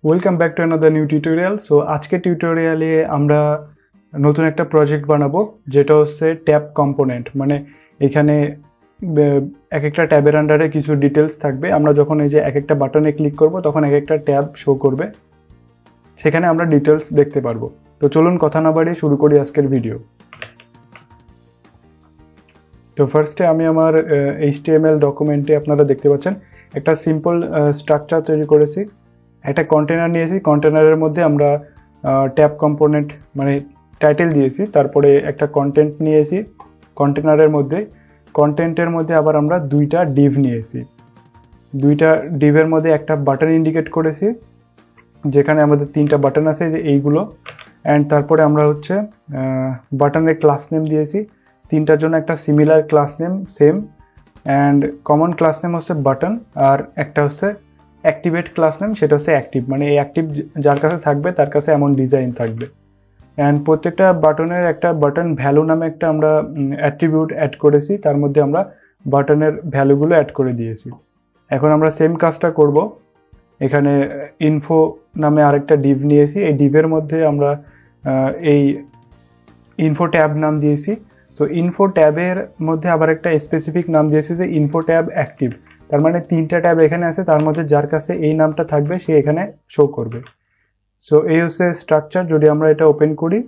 Welcome back to another new tutorial. So আজকে টিউটোরিয়ালে আমরা নতুন একটা প্রজেক্ট বানাবো যেটা হচ্ছে ট্যাব কম্পোনেন্ট। মানে এখানে এক একটা ট্যাবের আন্ডারে কিছু ডিটেলস থাকবে। আমরা যখন এই যে এক একটা বাটনে ক্লিক করব তখন এক একটা ট্যাব শো করবে, সেখানে আমরা ডিটেলস দেখতে পারবো। তো চলুন কথা না বাড়িয়ে শুরু করি আজকের ভিডিও। তো ফার্স্টে আমি আমার HTML ডকুমেন্টে আপনারা দেখতে পাচ্ছেন একটা সিম্পল স্ট্রাকচার তৈরি করেছি। একটা কন্টেনার নিয়েছি, কন্টেনারের মধ্যে আমরা ট্যাব কম্পোনেন্ট মানে টাইটেল দিয়েছি, তারপরে একটা কন্টেন্ট নিয়েছি কন্টেনারের মধ্যে। কন্টেন্টের মধ্যে আবার আমরা দুইটা ডিভ নিয়েছি, দুইটা ডিভের মধ্যে একটা বাটন ইন্ডিকেট করেছি, যেখানে আমাদের তিনটা বাটন আছে যে এইগুলো। অ্যান্ড তারপরে আমরা হচ্ছে বাটনের ক্লাস নেম দিয়েছি, তিনটার জন্য একটা similar class name same. And common class name হচ্ছে বাটন, আর একটা হচ্ছে অ্যাক্টিভেট ক্লাস নেম, সেটা হচ্ছে অ্যাক্টিভ, মানে এই অ্যাক্টিভ যার কাছে থাকবে তার কাছে এমন ডিজাইন থাকবে। অ্যান্ড প্রত্যেকটা বাটনের একটা বাটন ভ্যালু নামে একটা আমরা অ্যাট্রিবিউট অ্যাড করেছি, তার মধ্যে আমরা বাটনের ভ্যালুগুলো অ্যাড করে দিয়েছি। এখন আমরা সেম কাজটা করব। এখানে ইনফো নামে আরেকটা ডিভ নিয়েছি, এই ডিভের মধ্যে আমরা এই ইনফো ট্যাব নাম দিয়েছি। সো ইনফো ট্যাবের মধ্যে আবার একটা স্পেসিফিক নাম দিয়েছি যে ইনফো ট্যাব অ্যাক্টিভ। তার মানে তিনটা ট্যাব এখানে আছে, তার মধ্যে যার কাছে এই নামটা থাকবে সে এখানে শো করবে। সো এই হচ্ছে স্ট্রাকচার। যদি আমরা এটা ওপেন করি,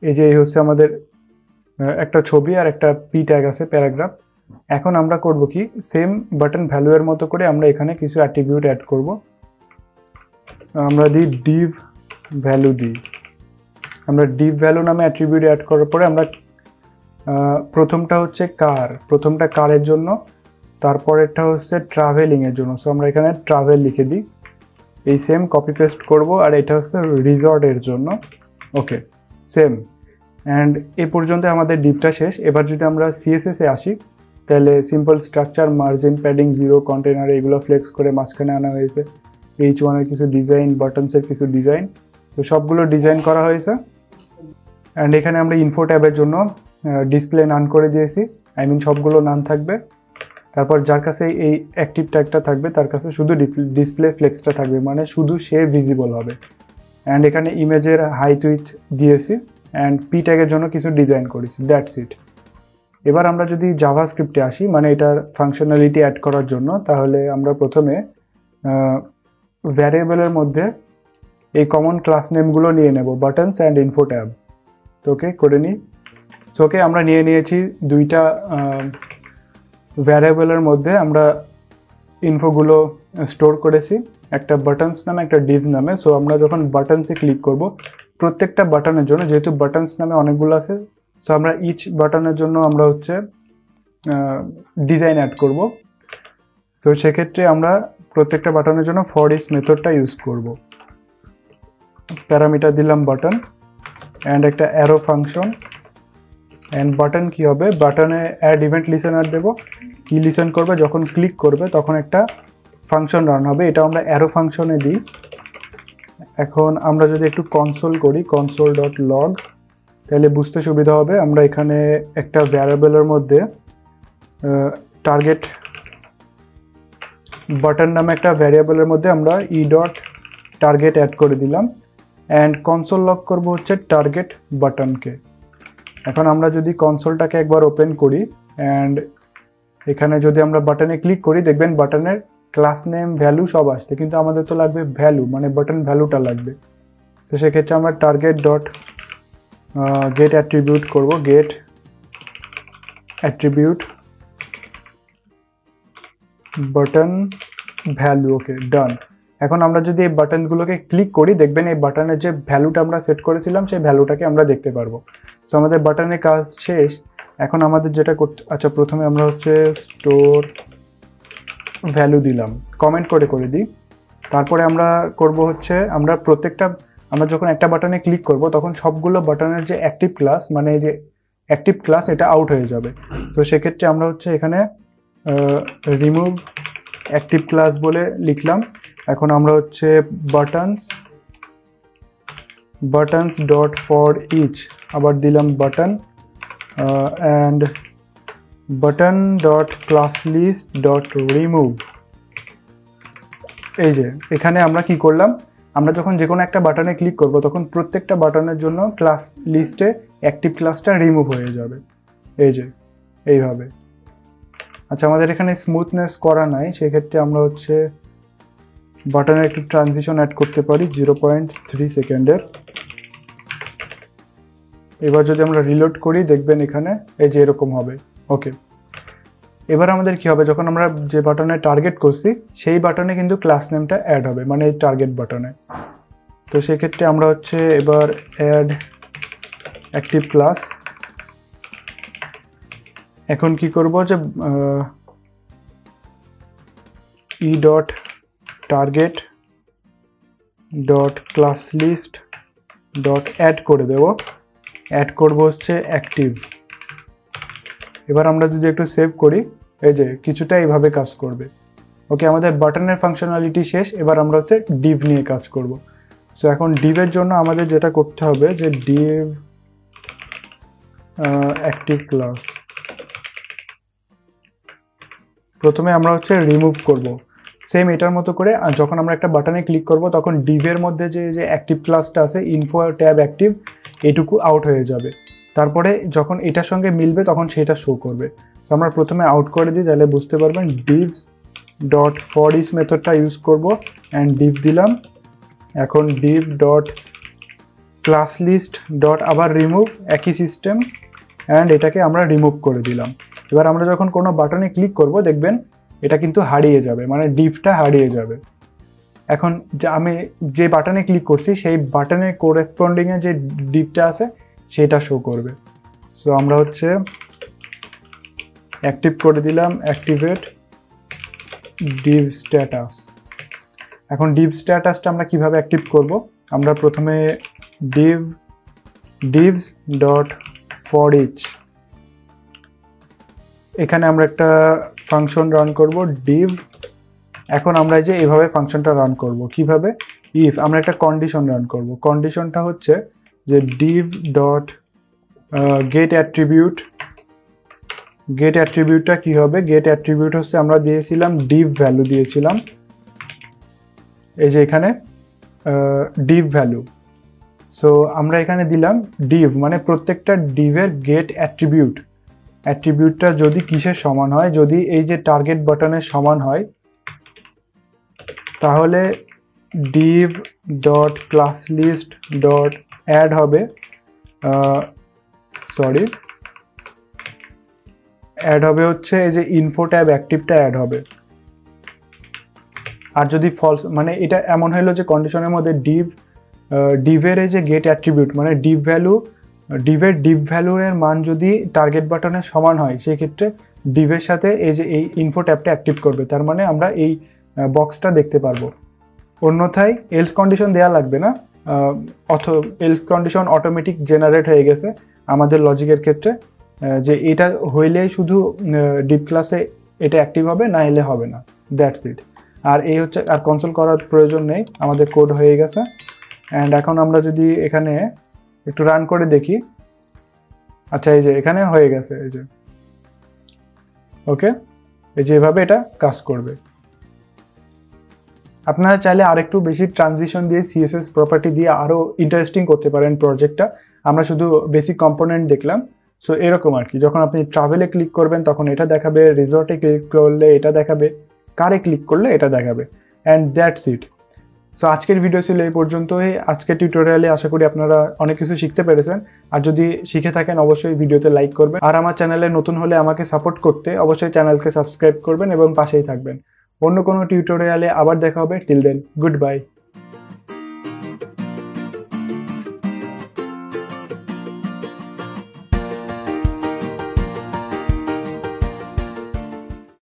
এই যে এই হচ্ছে আমাদের একটা ছবি আর একটা পি ট্যাগ আছে, প্যারাগ্রাফ। এখন আমরা করব কি, সেম বাটন ভ্যালু এর মতো করে আমরা এখানে কিছু অ্যাট্রিবিউট অ্যাড করব। আমরা দিই ডিভ ভ্যালু দিই। আমরা ডিভ ভ্যালু নামে অ্যাট্রিবিউট অ্যাড করার পরে আমরা প্রথমটা হচ্ছে প্রথমটা কারের জন্য, তারপরেরটা হচ্ছে ট্রাভেলিংয়ের জন্য। সো আমরা এখানে ট্রাভেল লিখে দিই, এই সেম কপি পেস্ট করবো। আর এটা হচ্ছে রিসর্টের জন্য, ওকে সেম। অ্যান্ড এ পর্যন্ত আমাদের ডিভটা শেষ। এবার যদি আমরা CSS-এ আসি, তাহলে simple structure, margin, padding 0, container, এগুলো ফ্লেক্স করে মাঝখানে আনা হয়েছে। H1-এর কিছু ডিজাইন, বাটনসের কিছু ডিজাইন, তো সবগুলো ডিজাইন করা হয়েছে। অ্যান্ড এখানে আমরা ইনফো ট্যাবের জন্য ডিসপ্লে নান করে দিয়েছি, আই মিন সবগুলো নান থাকবে। তারপর যার কাছে এই অ্যাক্টিভ ট্যাগটা থাকবে তার কাছে শুধু ডিসপ্লে ফ্লেক্সটা থাকবে, মানে শুধু সে ভিজিবল হবে। অ্যান্ড এখানে ইমেজের হাইট উইথ দিয়েছি, অ্যান্ড পি ট্যাগের জন্য কিছু ডিজাইন করেছি, দ্যাটস ইট। এবার আমরা যদি জাভাস্ক্রিপ্টে আসি, মানে এটার ফাংশনালিটি অ্যাড করার জন্য, তাহলে আমরা প্রথমে ভ্যারিয়েবলের মধ্যে এই কমন ক্লাস নেমগুলো নিয়ে নেব, বাটনস অ্যান্ড ইনফো ট্যাব। তো ওকে করে নিই। সো ওকে, আমরা নিয়ে নিয়েছি দুইটা ভ্যারিয়েবলের মধ্যে আমরা ইনফোগুলো স্টোর করেছি, একটা বাটনস নামে একটা ডিভ নামে। সো আমরা যখন বাটনসে ক্লিক করব, প্রত্যেকটা বাটনের জন্য, যেহেতু বাটনস নামে অনেকগুলো আছে, সো আমরা ইচ বাটনের জন্য আমরা হচ্ছে ডিজাইন অ্যাড করব। তো সেক্ষেত্রে আমরা প্রত্যেকটা বাটনের জন্য ফর ইচ মেথডটা ইউজ করব। প্যারামিটার দিলাম বাটন, অ্যান্ড একটা অ্যারো ফাংশন। অ্যান্ড বাটন কি হবে, বাটনে অ্যাড ইভেন্ট লিসেনার দেবো। কি লিসেন করবে, যখন ক্লিক করবে তখন একটা ফাংশন রান হবে, এটা আমরা অ্যারো ফাংশনে দিই। এখন আমরা যদি একটু কনসোল করি, console.log, তাহলে বুঝতে সুবিধা হবে। আমরা এখানে একটা ভ্যারিয়েবলের মধ্যে টার্গেট বাটন নামে একটা ভ্যারিয়েবলের মধ্যে আমরা e.target অ্যাড করে দিলাম। অ্যান্ড কনসোল লগ করব হচ্ছে টার্গেট বাটনকে। এখন আমরা যদি কনসোলটাকে একবার ওপেন করি, অ্যান্ড এখানে যদি আমরা বাটনে ক্লিক করি, দেখবেন বাটনের ক্লাস নেম, ভ্যালু সব আসছে, কিন্তু আমাদের তো লাগবে ভ্যালু, মানে বাটন ভ্যালুটা লাগবে। তো সেক্ষেত্রে আমরা টার্গেট ডট গেট অ্যাট্রিবিউট করব, গেট অ্যাট্রিবিউট বাটন ভ্যালু, ওকে ডান। এখন আমরা যদি এই বাটনগুলোকে ক্লিক করি, দেখবেন এই বাটনের যে ভ্যালুটা আমরা সেট করেছিলাম সেই ভ্যালুটাকে আমরা দেখতে পারবো। তো আমাদের বাটনের কাজ শেষ। এখন আমাদের যেটা করতে, আচ্ছা প্রথমে আমরা হচ্ছে স্টোর ভ্যালু দিলাম, কমেন্ট করে দিই। তারপরে আমরা করব হচ্ছে, আমরা আমরা যখন একটা বাটনে ক্লিক করব তখন সবগুলো বাটনের যে অ্যাক্টিভ ক্লাস, মানে এই যে অ্যাক্টিভ ক্লাস, এটা আউট হয়ে যাবে। তো সেক্ষেত্রে আমরা হচ্ছে এখানে রিমুভ অ্যাক্টিভ ক্লাস বলে লিখলাম। এখন আমরা হচ্ছে বাটনস ডট ফর ইচ আবার দিলাম button, and button dot class list dot remove. এই যে এখানে আমরা কি করলাম, আমরা যখন যে কোনো একটা বাটনে ক্লিক করব তখন প্রত্যেকটা বাটনের জন্য ক্লাস লিস্টে অ্যাক্টিভ ক্লাসটা রিমুভ হয়ে যাবে, এই যে এইভাবে। আচ্ছা, আমাদের এখানে স্মুথনেস করা নাই, সেক্ষেত্রে আমরা হচ্ছে বাটনের একটু ট্রানজিশন অ্যাড করতে পারি 0.3 সেকেন্ডের। এবার যদি আমরা রিলোড করি দেখবেন এখানে এই যে এরকম হবে। ওকে, এবার আমাদের কি হবে, যখন আমরা যে বাটনে টার্গেট করছি সেই বাটনে কিন্তু ক্লাস নেমটা অ্যাড হবে, মানে এই টার্গেট বাটনে। তো সেক্ষেত্রে আমরা হচ্ছে এবার অ্যাড অ্যাক্টিভ ক্লাস, এখন কি করব যে e dot target dot class list dot add করে দেব, অ্যাড করব হচ্ছে অ্যাক্টিভ। এবার আমরা যদি একটু সেভ করি, এই যে কিছুটা এইভাবে কাজ করবে। ওকে, আমাদের বাটনের ফাংশনালিটি শেষ। এবার আমরা হচ্ছে ডিভ নিয়ে কাজ করব। সো এখন ডিভের জন্য আমাদের যেটা করতে হবে যে ডিভ অ্যাক্টিভ ক্লাস, প্রথমে আমরা হচ্ছে রিমুভ করব সেম এটার মতো করে। যখন আমরা একটা বাটনে ক্লিক করব তখন ডিভের মধ্যে যে অ্যাক্টিভ ক্লাসটা আছে ইনফো ট্যাব অ্যাক্টিভ, এটুকু আউট হয়ে যাবে। তারপরে যখন এটার সঙ্গে মিলবে তখন সেটা শো করবে। তো আমরা প্রথমে আউট করে দিই, তাহলে বুঝতে পারবেন। ডিভস ডট ফর ইচ মেথডটা ইউজ করব অ্যান্ড ডিভ দিলাম। এখন div dot class list dot আবার রিমুভ, একই সিস্টেম, অ্যান্ড এটাকে আমরা রিমুভ করে দিলাম। এবার আমরা যখন কোনো বাটনে ক্লিক করব দেখবেন এটা কিন্তু হারিয়ে যাবে, মানে ডিভটা হারিয়ে যাবে। এখন আমি যে বাটনে ক্লিক করছি সেই বাটনের কোরেসপন্ডিংয়ে যে ডিভটা আছে সেটা শো করবে। সো আমরা হচ্ছে অ্যাক্টিভ করে দিলাম, অ্যাক্টিভেট ডিভ স্ট্যাটাস। এখন ডিভ স্ট্যাটাসটা আমরা কিভাবে অ্যাক্টিভ করব, আমরা প্রথমে ডিভস ডট ফর ইচ, এখানে আমরা একটা ফাংশন রান করব ডিভ। এখন আমরা যে এইভাবে ফাংশনটা রান করব কিভাবে, ইফ আমরা একটা কন্ডিশন রান করব। কন্ডিশনটা হচ্ছে যে div dot get attribute. Get অ্যাট্রিবিউটটা কি হবে, গেট অ্যাট্রিবিউট হচ্ছে আমরা দিয়েছিলাম ডিভ ভ্যালু দিয়েছিলাম, এই যে এখানে ডিভ ভ্যালু। সো আমরা এখানে দিলাম ডিভ, মানে প্রত্যেকটা ডিভের গেট অ্যাট্রিবিউট, অ্যাট্রিবিউটটা যদি কিসের সমান হয়, যদি এই যে টার্গেট বাটনের সমান হয় তাহলে div dot class list dot add হবে, অ্যাড হবে হচ্ছে এই যে ইনফো ট্যাব অ্যাক্টিভটা অ্যাড হবে। আর যদি ফলস, মানে এটা এমন হলো যে কন্ডিশনের মধ্যে ডিভের এই যে গেট অ্যাট্রিবিউট মানে ডিভের ডিভ ভ্যালুর মান যদি টার্গেট বাটনের সমান হয় সেক্ষেত্রে ডিভের সাথে এই যে এই ইনফো ট্যাবটা অ্যাক্টিভ করবে, তার মানে আমরা এই বক্সটা দেখতে পারবো। অন্যথায় এলস কন্ডিশন দেওয়া লাগবে না, এলস কন্ডিশন অটোমেটিক জেনারেট হয়ে গেছে আমাদের লজিকের ক্ষেত্রে, যে এটা হইলেই শুধু ডিভ ক্লাসে এটা অ্যাক্টিভ হবে, না এলে হবে না, দ্যাটস ইট। আর এই হচ্ছে, আর কনসোল করার প্রয়োজন নেই, আমাদের কোড হয়ে গেছে। অ্যান্ড এখন আমরা যদি এখানে একটু রান করে দেখি, আচ্ছা এই যে এখানে হয়ে গেছে, এই যে ওকে, এই যে এভাবে এটা কাজ করবে। আপনারা চাইলে আরেকটু বেশি ট্রানজিশন দিয়ে সিএসএস প্রপার্টি দিয়ে আরও ইন্টারেস্টিং করতে পারেন প্রজেক্টটা। আমরা শুধু বেসিক কম্পোনেন্ট দেখলাম। সো এরকম আর কি, যখন আপনি ট্রাভেলে ক্লিক করবেন তখন এটা দেখাবে, রিসর্টে ক্লিক করলে এটা দেখাবে, কারে ক্লিক করলে এটা দেখাবে, অ্যান্ড দ্যাটস ইট। সো আজকের ভিডিও ছিল এই পর্যন্তই। আজকের টিউটোরিয়ালে আশা করি আপনারা অনেক কিছু শিখতে পেরেছেন। আর যদি শিখে থাকেন অবশ্যই ভিডিওতে লাইক করবেন, আর আমার চ্যানেলে নতুন হলে আমাকে সাপোর্ট করতে অবশ্যই চ্যানেলকে সাবস্ক্রাইব করবেন এবং পাশেই থাকবেন। অন্য কোনো টিউটোরিয়ালে আবার দেখা হবে। Till then, good bye.